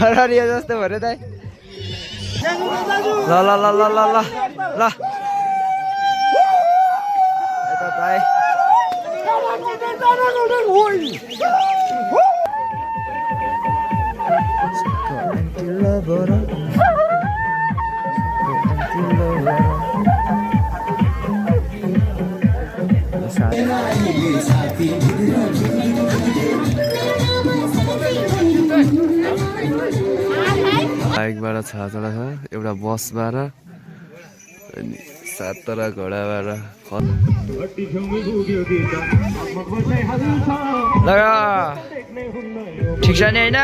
अरारिया जस्तो भयो दाइ ल ल ल ल ल ल ल यता दाइ बाइकबाट 6 जना छ एउटा बसबाट अनि 7 जना घोडाबाट लगा ठिक छ नि हैन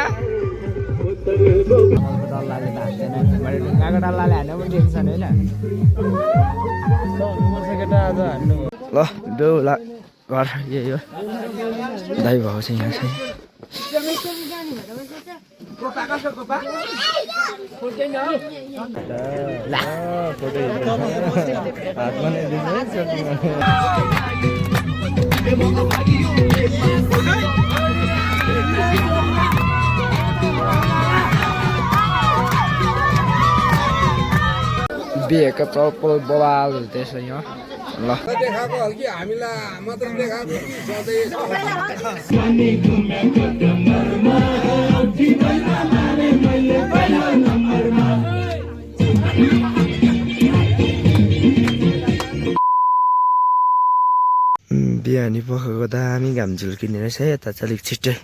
डल्लाले भाग्दैन मैले ढुङ्गाको डल्लाले हान्नु पनि टेन्सन हैन ल देऊ ल घर यही हो दाइ भएको छ यहाँ चाहिँ बिहेको प्रपर बवाल हुँदैछ यहाँ ल देखाएको हो कि हामीलाई मात्र देखाएको बिहानी पखाएको दामी घाम झुल्किने रहेछ है यता चाहिँ अलिक छिट्टै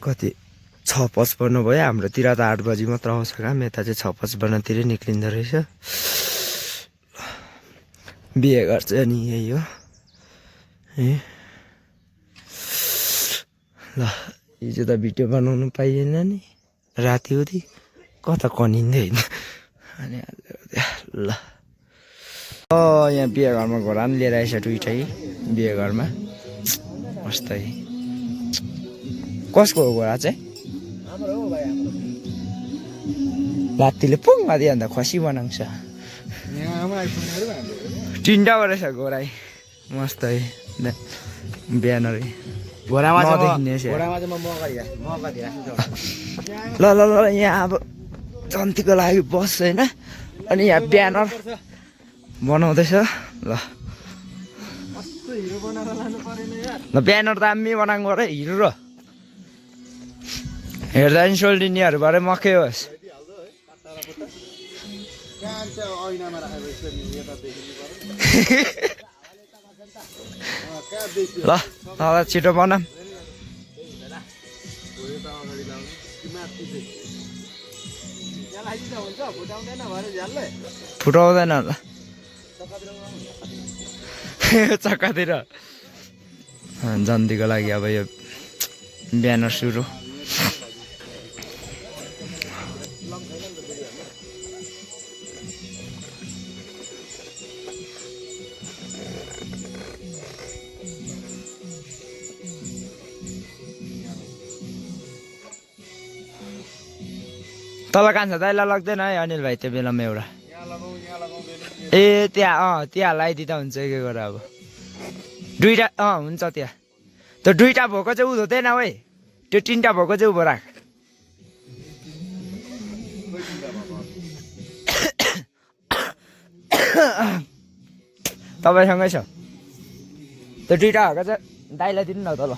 कति 6:55 भयो हाम्रोतिर त 8 बजी मात्र आउँछ घाम यता चाहिँ 6:55 तिरै निक्लिँदो रहेछ बिहे गर्छ नि यही हो ए ल हिजो त भिडियो बनाउनु पाइएन नि राति उति कता कनिँदै होइन अनि ल यहाँ बिहे घरमा घोडा पनि लिएर आएछ दुइटै बिहे घरमा मस्तै कसको हो घोडा चाहिँ लात्तीले पुङ माथि अन्त खसी बनाउँछ तिनवटा रहेछ घोडा मस्तै बिहान ल ल ल यहाँ अब जन्तीको लागि बस होइन अनि यहाँ ब्यानर बनाउँदैछ ल ल ब्यानर दामी बनाएको र हिरो र हेर्दा नि सोल्डिनीहरूबाट मकै होस् ल ल छिटो बनाऊँ फुटाउँदैन ल चक्कातिर जन्तीको लागि अब यो ब्यानर सुरु तल कान्छ दाइला लाग्दैन है अनिल भाइ त्यो बेलामा एउटा ए त्यहाँ त्यहाँ लगाइदिँदा हुन्छ के गर अब दुईटा हुन्छ त्यहाँ त्यो दुईटा भएको चाहिँ हुँदैन है त्यो तिनवटा भएको चाहिँ उभो राख तपाईँसँगै छ त्यो दुईटा भएको चाहिँ दाइलाई दिनु न त ल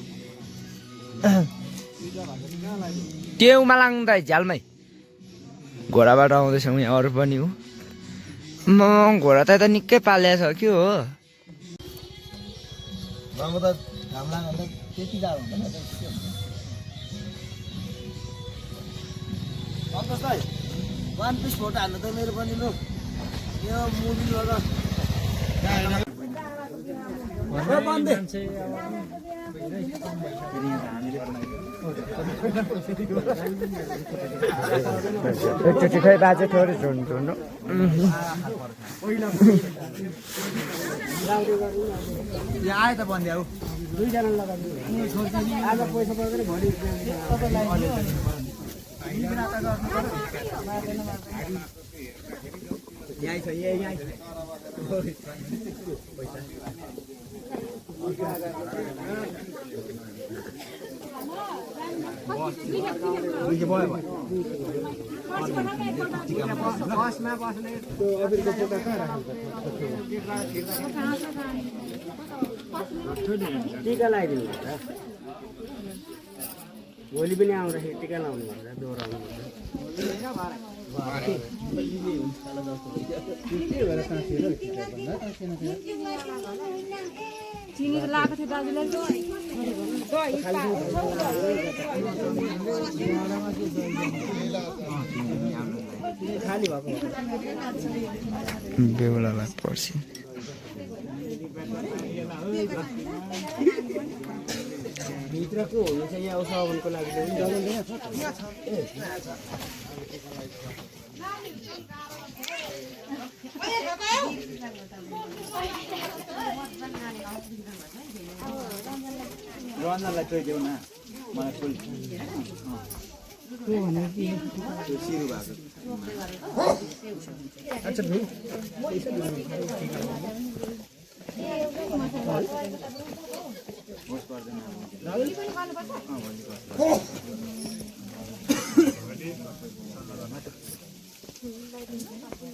टेउमा लाग्दा झ्यालमै घोडाबाट आउँदैछौँ यहाँ अरू पनि हो म घोडा त निकै पालेको छ के हो वान पिस फोटो हाल्नु त मेरो पनि लु यो मुभी एकचोटि खै बाजे थोरै झुन्नु यहाँ आयो त बन्ध्या हो दुईजना लगाइदिनु आज पैसा परेर भोलि यहीँ छ यहीँ बसमा बस्ने त्यो अबिरको पोता कहाँ राखेको टिका लगाइदिनु पर्छ भोलि पनि आउँदाखेरि टिका लाउनु पर्छ दोहोऱ्याउनु चिनी त लगाएको थियो दाजुलाई खाली भएको बेहुलालाई पर्छ भित्रको हुनु चाहिँ यहाँ साबुनको लागि रन्जनलाई चोइदेऊ न मलाई फुल त्यो सिरु भएको अच्छा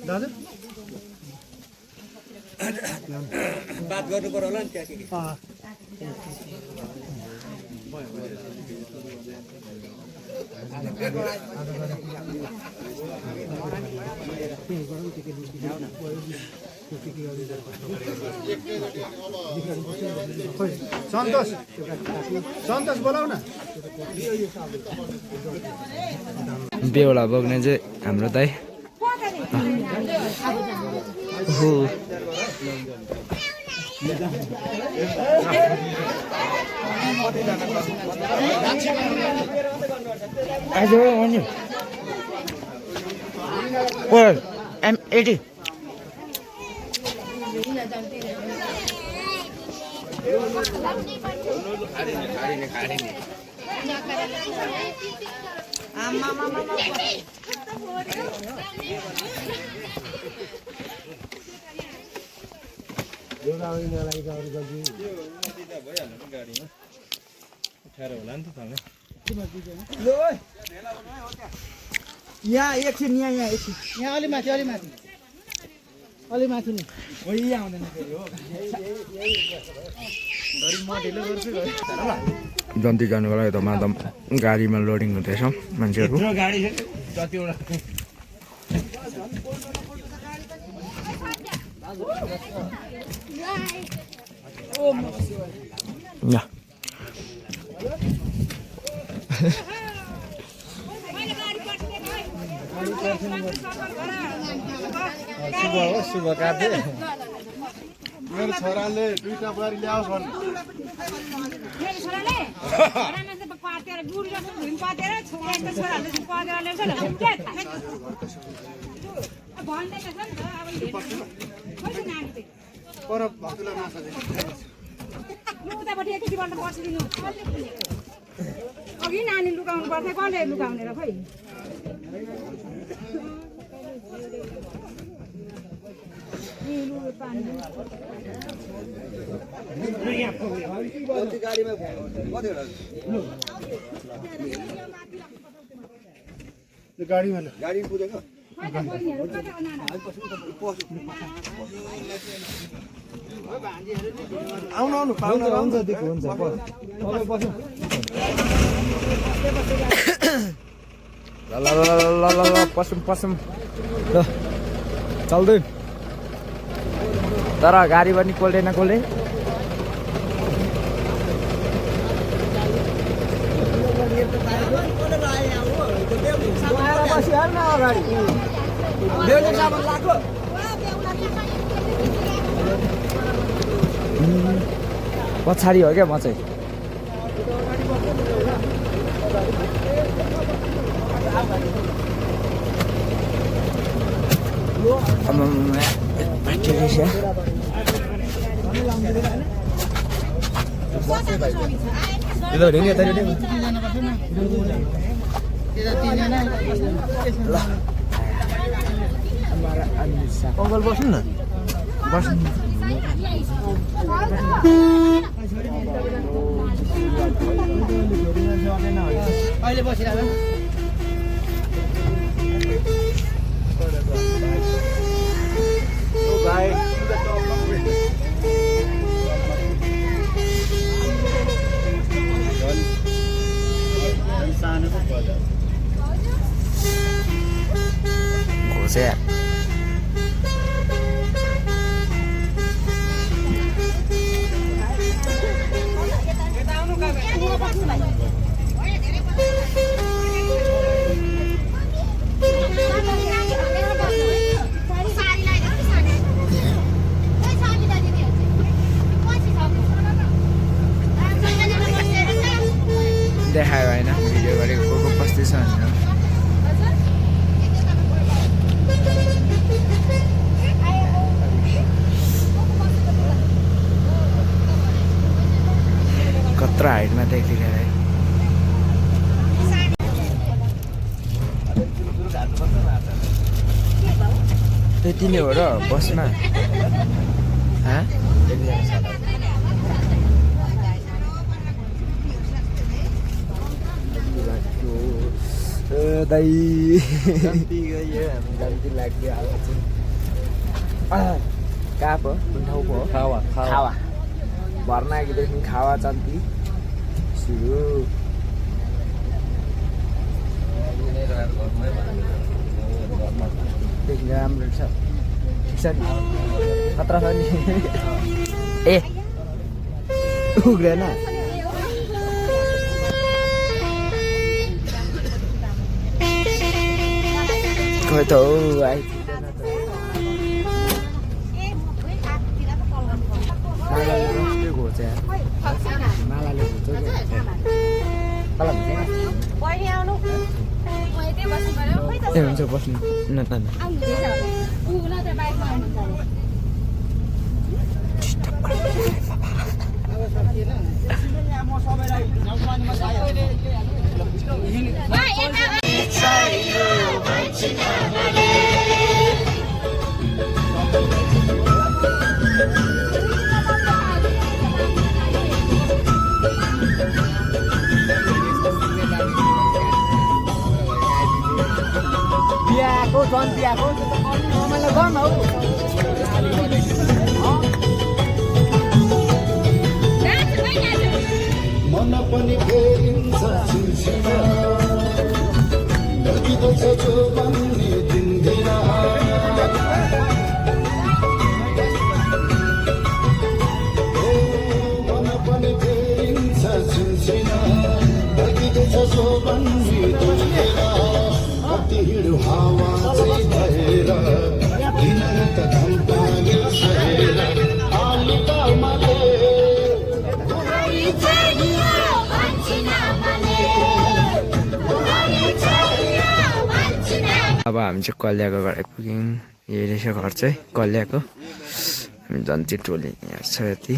दाजु बात गर्नु पर्यो होला नि त्यहाँ सन्तोष सन्तोष बोलाउ न बेहुला बोक्ने चाहिँ हाम्रो दाइ हो आज अनि ओ M80 यहाँ एकछिन यहाँ एकछिन यहाँ अलि माथि नि आउँदैन जन्ती जानुको लागि त मादम गाडीमा लोडिङ हुँदैछ मान्छेहरू शुभ कार्य मेरो छोराले दुईटा बुहारी ल्याओस् भन्नु मेरो छोराले पातेर गुडी जस्तो पातेर छोराले छोराले पातेर ल्याउँछ नि के थाहा भन्दै त छ नि त अब कति नानी चाहिँ पर भक्तुलाई नसके उतापट्टि एकैचोटि बसिदिनु अघि नानी लुकाउनु पर्थ्यो कसले लुकाउने र खोइ गाडी पुगेको आउनु पाउनु हुन्छ दिएको हुन्छ ल पसौँ ल चल्दै तर गाडी पनि कोल्दैन कोल्दै पछाडि हो क्या म चाहिँ त्यो त हुँदैन यता त्यता 3 जना ल अङ्कल बस्नु न बस्नु अहिले बसिरहेको घोसे देखायो होइन भिडियो गरेको को बस्दैछ भनेर कत्रो हाइटमा देखिरहेको है त्यति नै हो र बसमा दाइ गन्ती लाग्यो कहाँ पो कुन ठाउँ पो खावा भर्ना आएकोदेखि खावा चन्ती सुरु देखि राम्रो छ ठिक छ नि खतरा छ नि ए उग्रेन खोइ त हौ आइपुग्दैन त मालाले घोच मालाले घोच ए हुन्छ बस्नु न न बिहाको झन् बिहाको मलाई गर्नु हौ मन पनि फेरिन्छ छिल्छिना ढल्किँदैछ जो भन्ने दिन्दिन मन पनि फेरिन्छ छिल्छिना ढल्किँदैछ जो भन्ने दिन्दिन कति हिँडो हावा चाहिँ भएर किन त घम्पानी सहेर आलिकामा अब हामी चाहिँ कल्याको घर आइपुग्यौँ यही रहेछ घर चाहिँ कल्याको हामी जन्ती टोली यहाँ छ यति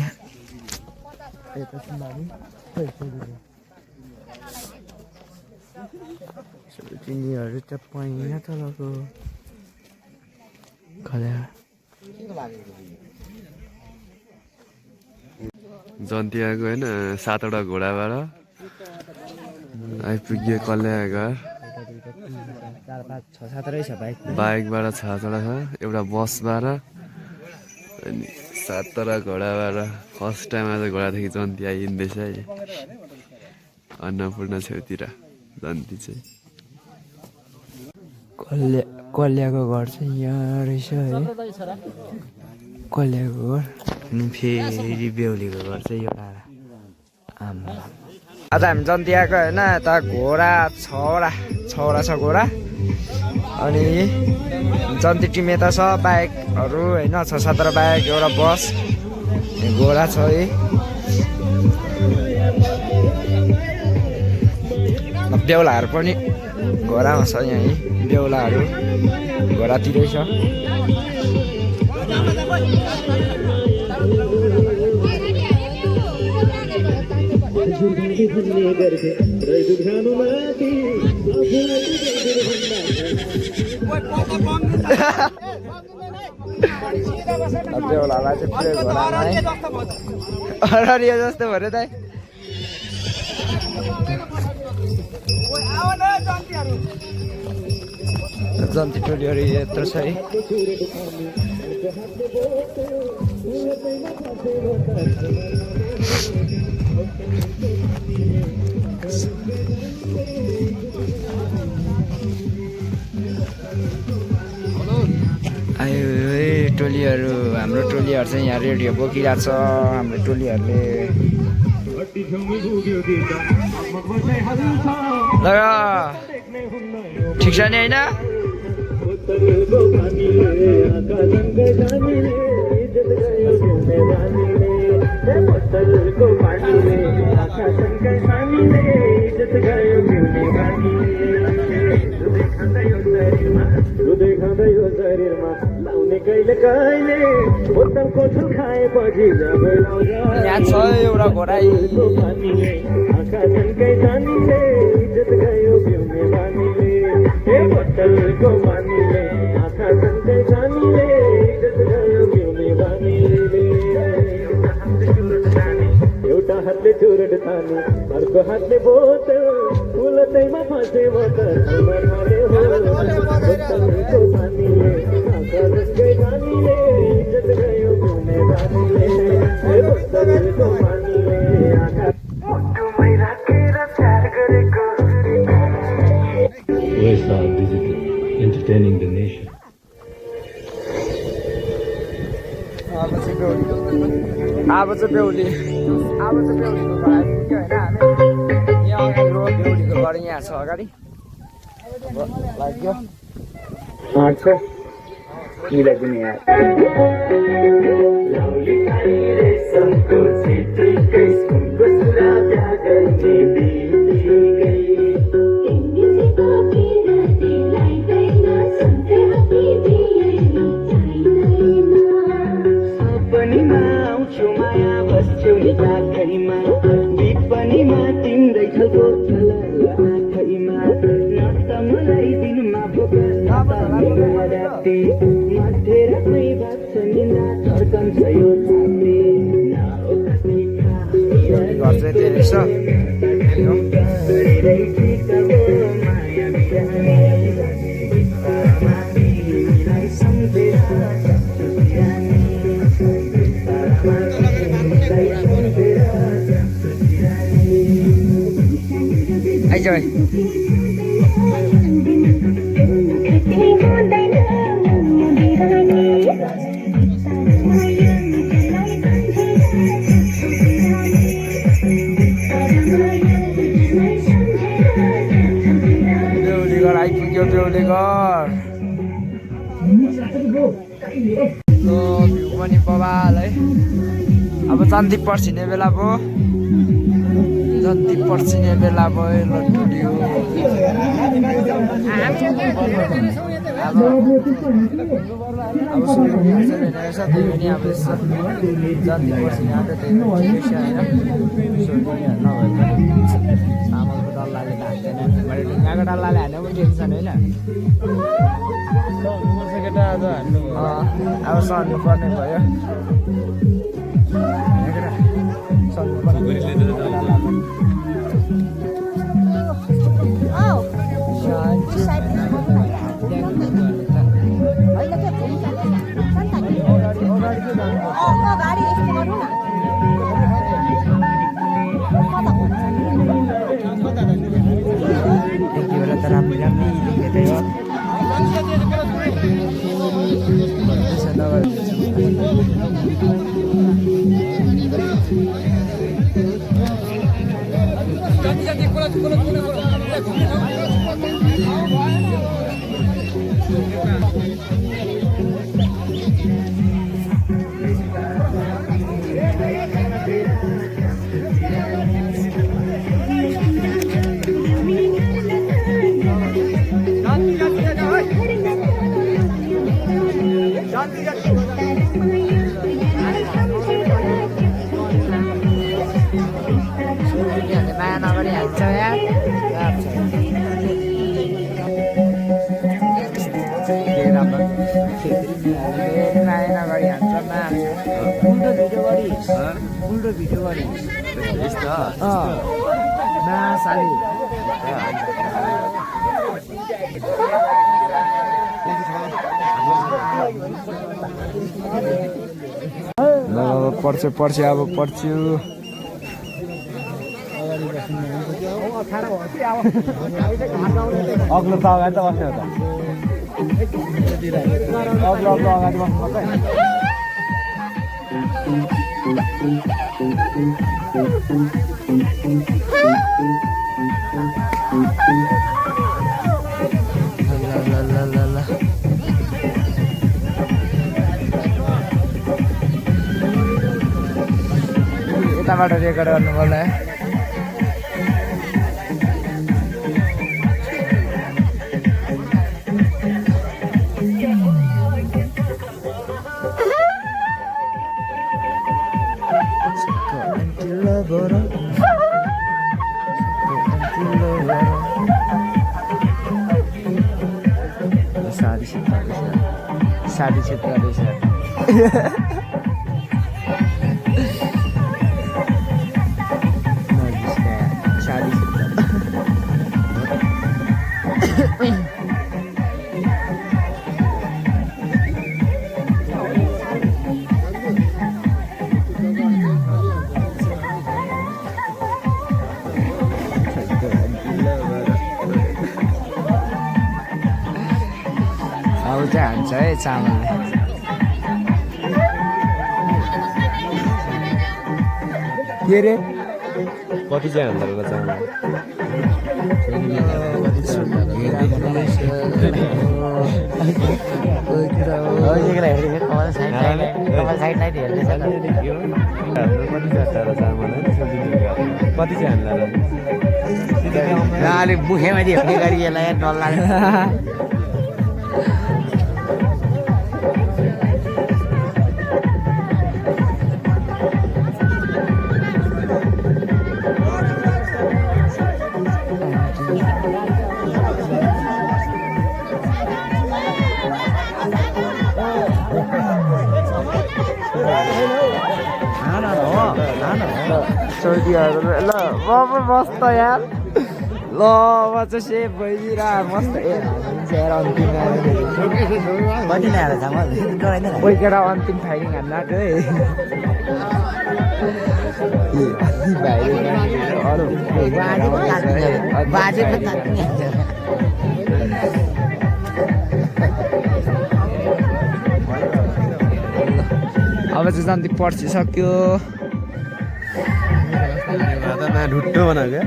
तिनीहरू त पहिना तलको कल्या जन्ती आएको होइन 7वटा घोडाबाट आइपुग्यो कल्या घर 4, 5, 6, 7 रहेछ बाइकबाट 6वटा छ एउटा बसबाट अनि 7वटा घोडाबाट फर्स्ट टाइम आज घोडादेखि जन्ती आइन्दैछ है अन्नपूर्ण छेउतिर जन्ती चाहिँ कल्याको घर चाहिँ यहाँ रहेछ है कल्याको घर अनि फेरि बेहुलीको घर चाहिँ यो आमा आज हामी जन्ती आएको होइन यता घोडा 6वटा छ घोडा अनि जन्ती टिम यता छ बाइकहरू होइन 6-7 बाइक एउटा बस घोडा छ है बेहुलाहरू पनि घोडामा छ यहाँ बेहुलाहरू घोडातिरै छ भन्ने गर्थे रै दुखानु माथि बेहुलालाई चाहिँ पुरै घोडामा है अररिया जस्तो भयो रे दाइ जन्ती टोलीहरू यत्रो छ है आयो टोलीहरू हाम्रो टोलीहरू चाहिँ यहाँ रेडियो बोकिरहेको छ हाम्रो टोलीहरूले ल ठिक छ नि होइन यहाँ छ एउटा घोडाई एउटा हातले चुरट तानी अर्को हातले बोतल फुलतैमा फसे बोतल बोतलको पानीले आँखा जसकै पानीले इज्जत गयो घुमे बानीले बोतलको पानीले आँखा मुटुमै राखेर प्यार गरेको OSR Digital, entertaining the nation. अब चाहिँ बेहुली बेहुलीको घर आइपुग्यो होइन हामी यहाँ अगाडि बेहुलीको घर यहाँ छ अगाडि लाग्यो किलाई पनि यहाँ विपनीमा तिम्रै छलको आँखैमा नत मलाई दिनमा राति मध्यरातमै भाग्छ निना धर्कन्छ यो छाती घर चाहिँ त्यो रहेछ आइज भाइ बेहुलीघर आइपुग्यो बेहुलीघर भ्यू पनि बबाल है अब जन्ती पर्सिने बेला भयो जति पर्सिने बेला भयो लट्टुडियो अब सुरु हुन्छ रहेछ त्यही पनि अब यसो जति पर्सिने आएको त्यही पनि ठिकै छ होइन सोधिने नभए पनि चामलको डल्लाले ढाक्दैन मैले ढुङ्गाको डल्लाले हान्नु पनि टेन्सन होइन अब सर्नु पर्ने भयो सर्नु पर्ने गाडी यस्तो गर्नु न एउटा त राम्रो राम्रो देख्दै हो उल्टो भिडियो गरी उल्टो भिडियो गरी ना साली पढ्छु अब पढ्छु अग्लो त अगाडि त बस्ने हो त अग्लो अगाडि बस्नु पर्छ यताबाट रेकर्ड गर्नु पर्ला साडी क्षेत्र रहेछ साडी अब चाहिँ हान्छ है चामलले के रे कति चाहिँ हाल्दा होला चामल कति चाहिँ हाल्दा अलिक बुखेमा दियो के गरी यसलाई डर लाग्यो सोधिहरू ल मस्त यार ल म चाहिँ सेफ भइदिएर मस्त कोही केटा अन्तिम फाइरिङ हान्न आएको अब चाहिँ जान्ती पर्सिसक्यो ढुट्टो बनाएको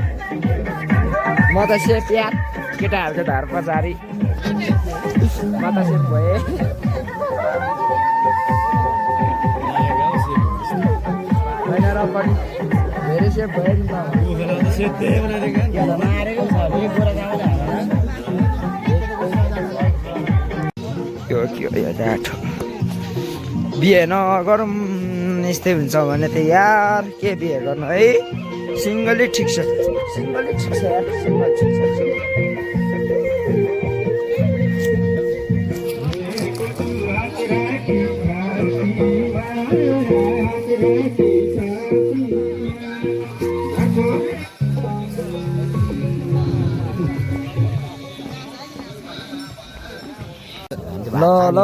म त सेफ यार केटाहरूको धार पछाडि म त सेफ भएँ होइन र पनि धेरै सेफ भयो नि त मारेको छ के यो डाठो बिहे नगरौँ यस्तै हुन्छ भने त यार के बिहे गर्नु है सिङ्गलै ठिक छ सिङ्गलै ठिक छ यार सिङ्गल ठिक छ ल ल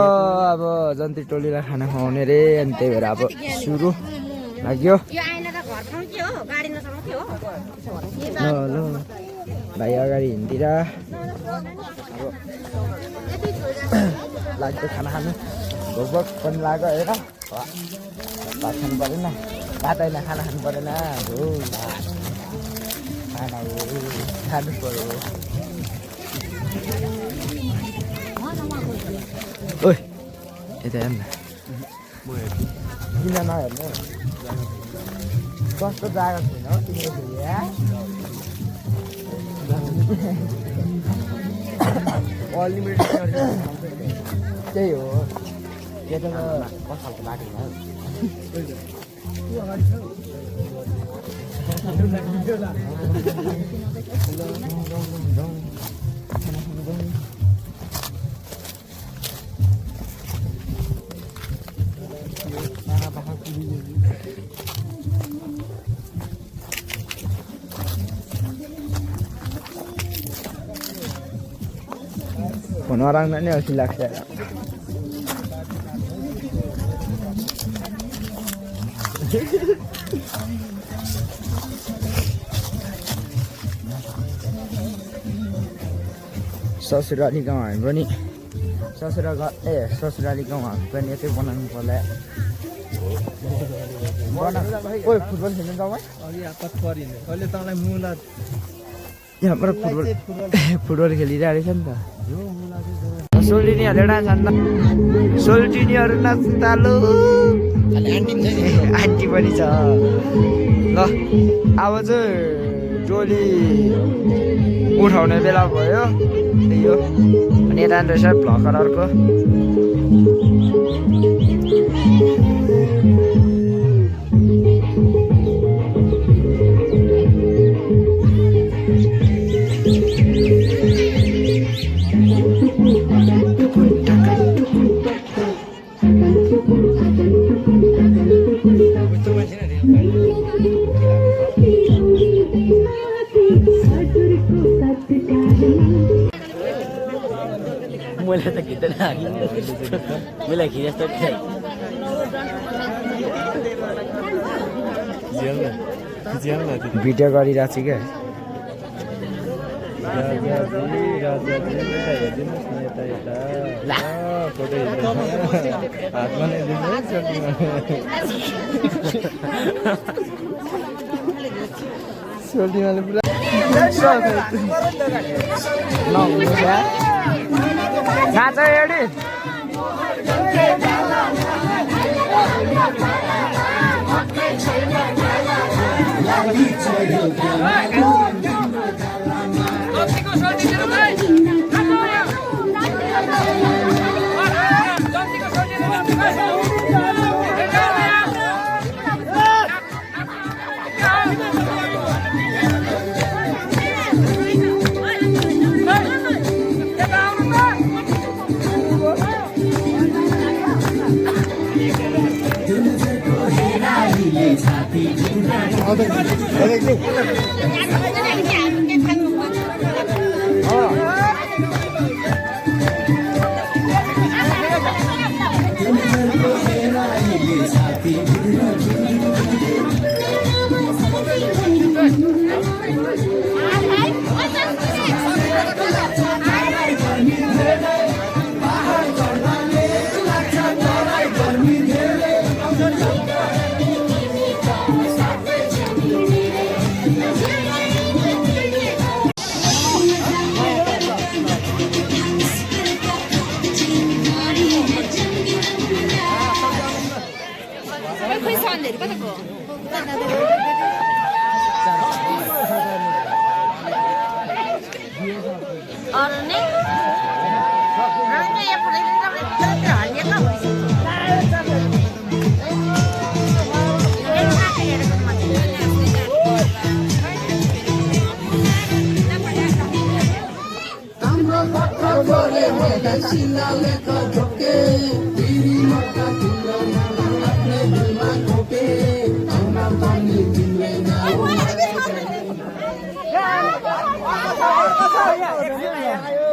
अब जन्ती टोलीलाई खाना खुवाउने रे अनि त्यही भएर अब सुरु लाग्यो ल ल भाइ अगाडि हिँड्दिएर अब लाग्यो खाना खानु भोक पनि लाग्यो हेर भात खानु परेन भात होइन खाना खानु परेन हो खाना खानु पऱ्यो ओइ यता हेर्न किन नहेर्नु कस्तो जग्गा छैन हौ तिम्रो अनलिमिटेड त्यही हो यो त कसालको बाटो फोन हराउँदा नै अल्छी लाग्छ ससुराली गाउँ हामी पनि ससुराली गाउँ हामी पनि यतै बनाउनु पर्ला फुटबल खेल्नु तपाईँ यहाँबाट फुटबल खेलिरहेको रहेछ नि त सोल्टिनीहरू नाच्छन् त सोल्टिनीहरू नाच्नु तालु आन्टी पनि छ ल अब चाहिँ टोली उठाउने बेला भयो त्यही हो अनि यता रहेछ भ्लकर अर्को मैले त खिच्दैन मलाई खिचेस त भिडियो गरिरहेको छु क्या सोल्टिनाले पुरा नाच एडी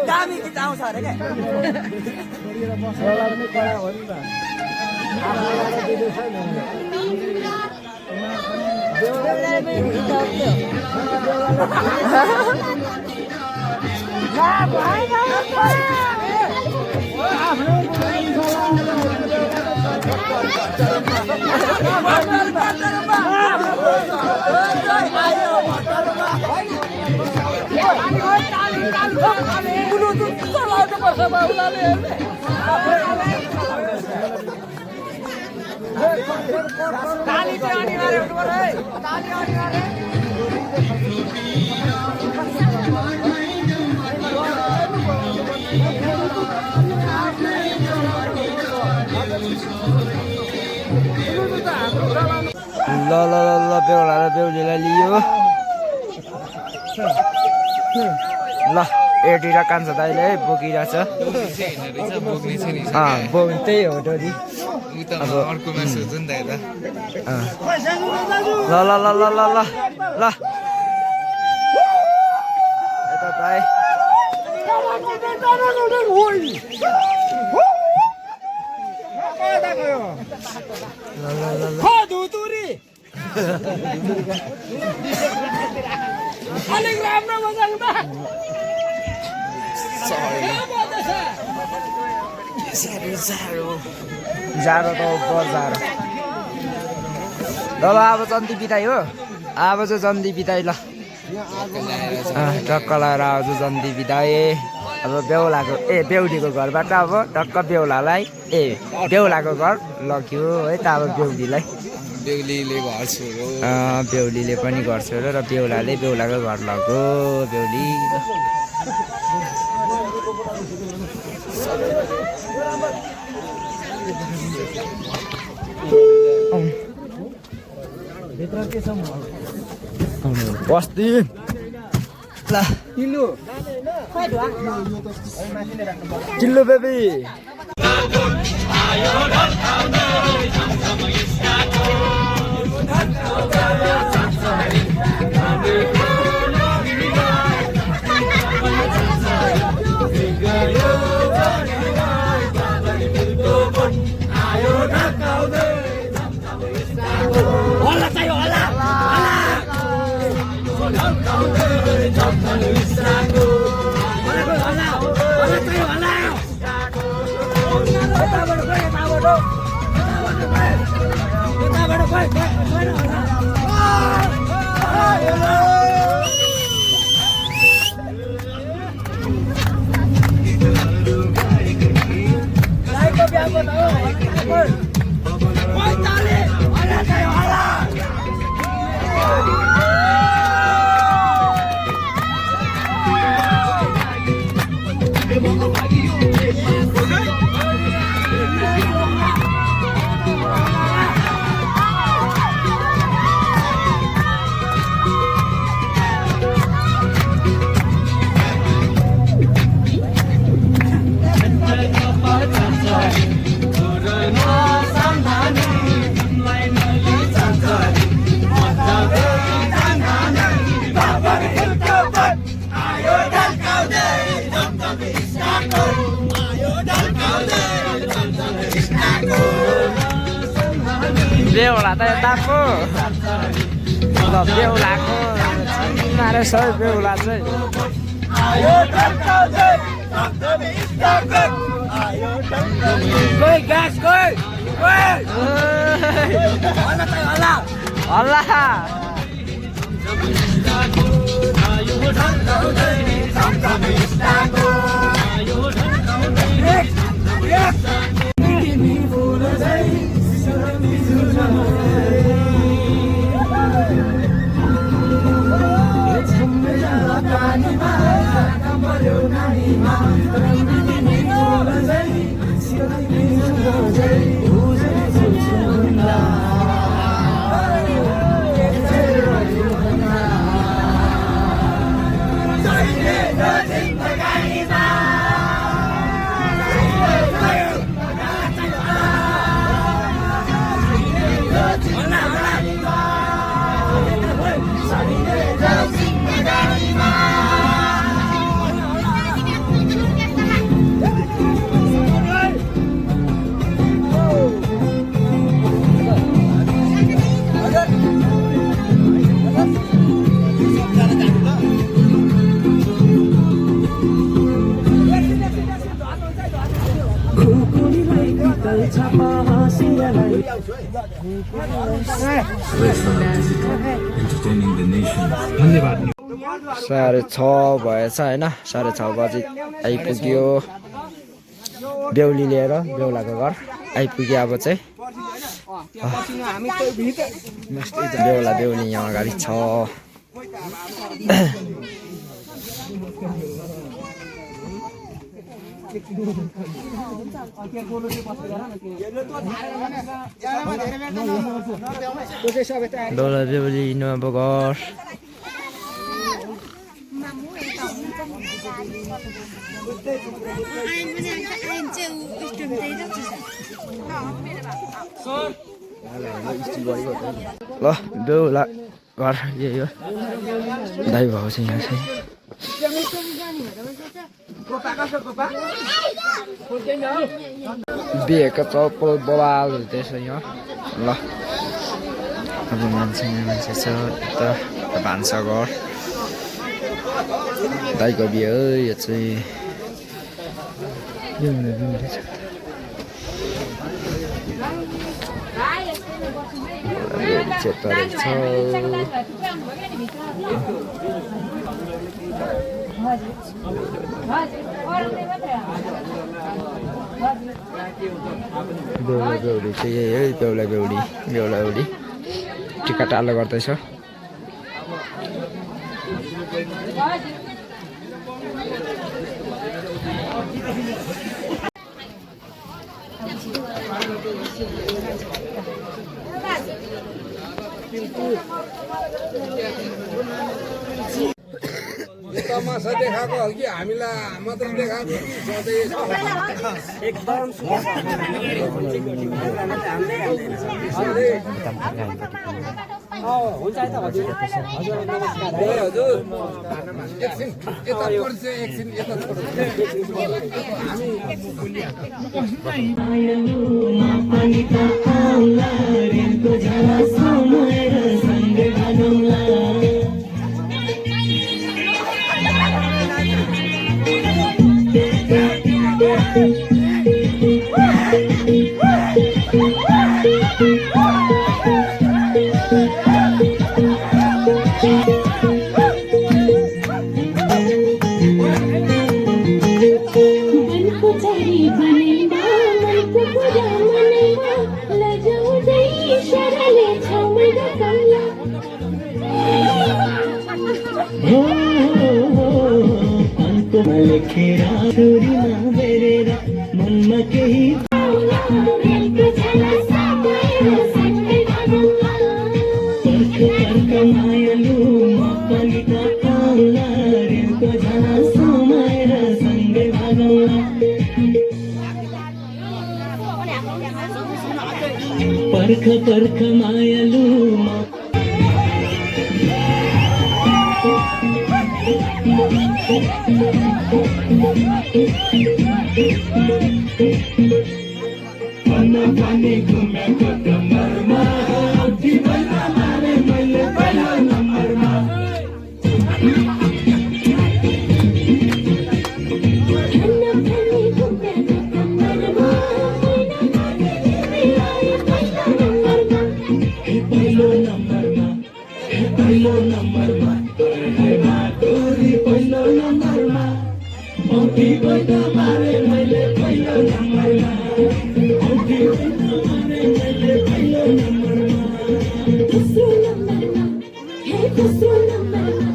दामी गीत आउँछ अरे क्या ल ल ल बेहुला र बेहुलीलाई लियो ल एडी र कान्छा दाइले बोकिरहेछ बोक्नु त्यही हो डोरी अब अर्को मासु हुन्छ नि त ल ल ल ल ल ल ल यता दाइ जाडो त बर जाडो ल अब जन्ती बिदाई हो अब चाहिँ जन्ती बिदाई ल टक्क लगाएर आज जन्ती बिदाई अब बेहुलाको बेहुलीको घरबाट अब टक्क बेहुलालाई बेहुलाको घर लग्यो है त अब बेहुलीलाई बेहुलीले पनि घर छोड्यो र बेहुलाले बेहुलाको घर लग्यो बेहुली बस्ती ल चिल्लो बेबी बेहुला त यताको ल बेहुलाको मारे सबै बेहुला चाहिँ हल्ला साढे 6 भएछ होइन 6:30 बजी आइपुग्यो बेहुली लिएर बेहुलाको घर आइपुग्यो अब चाहिँ बेहुला बेहुली यहाँ अगाडि छ बेहुला बेहुली हिँड्नु अब घर ल बेहुला घर यही हो दाइ भएको छ यहाँ चाहिँ बिहेको चप्पल बवाल हुँदैछ यहाँ ल अब मान्छे छ यता भान्साघर दाइको बिहे हो यो चाहिँ बेहुला बेहुली चाहिँ यही है बेहुला बेहुली टिका टालो गर्दैछ तमासा देखाएको हो कि हामीलाई मात्र देखाएको एकदम हुन्छ है त हजुर हजुर नमस्कार हजुर एकछिन यता पर्छ एकछिन यता पर्ख मायालु पानी घुमेको डम्बरमा जीवनमा मारे मैले पहिलो नम्बरमा पहिलो नम्बरमा पहिलो नम्बरमा औँठी बैठ मारे मैले पहिलो नम्बरमा औँठी बैठ मारे मैले पहिलो नम्बरमा दोस्रो नम्बरमा हे दोस्रो नम्बरमा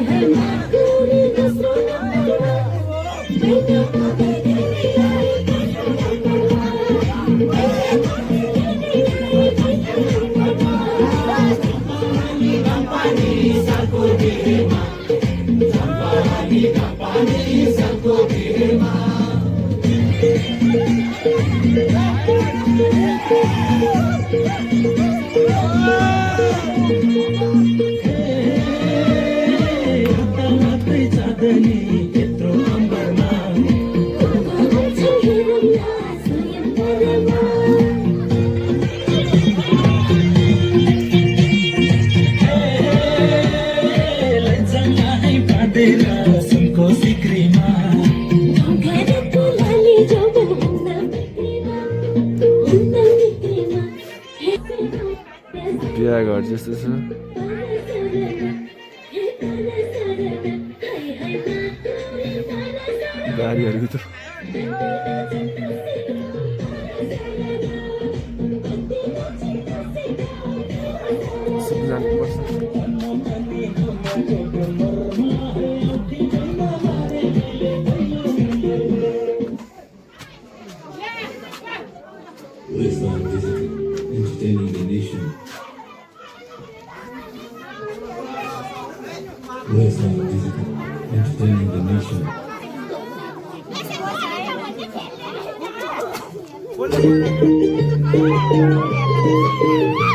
हे माकुरी दोस्रो नम्बरमा बिहा घर जस्तो छ गाडीहरूको त जानुपर्छ Islam Digital, entertaining the nation. Islam Digital, entertaining the nation. Thank you.